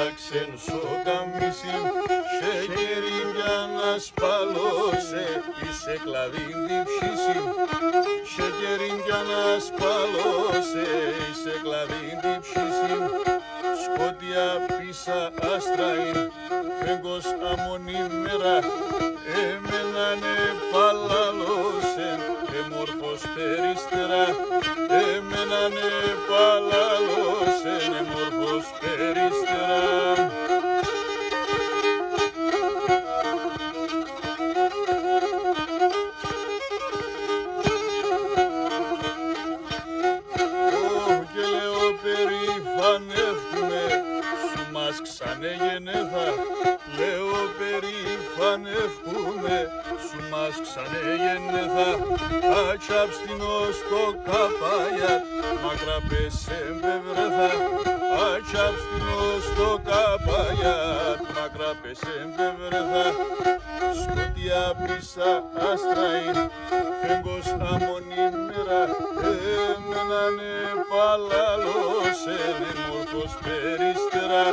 άλλαξεν σοκαμίσι, σεγγερήν για να σπαλώσε, είσαι κλαδίν διψήσι. Σεγγερήν για να σπαλώσε, είσαι κλαδίν διψήσι. Σκότια πίσα άστραην, φέγγος αμονή μέρα, εμένανε παλαλώσεν, εμόρφος περίστερα, εμένανε παλαλώσεν, εμόρφος περίστερα. Και λέω περηφανεύκουμε, σου μας ξανεγενέθα, λέω περηφανεύκουμε, σου μας ξανεγενέθα, ατσαυστινός το καπάγιατ, μακρά πεσέμπε βρέθα, ατσαυστινός το καπάγιατ, μακρά πεσέμπε βρέθα. Σκοτία πίσα άστραην, φέγγος αμονή μέρα, εμένανε παλαλώσεν, εμόρφος περίστερα.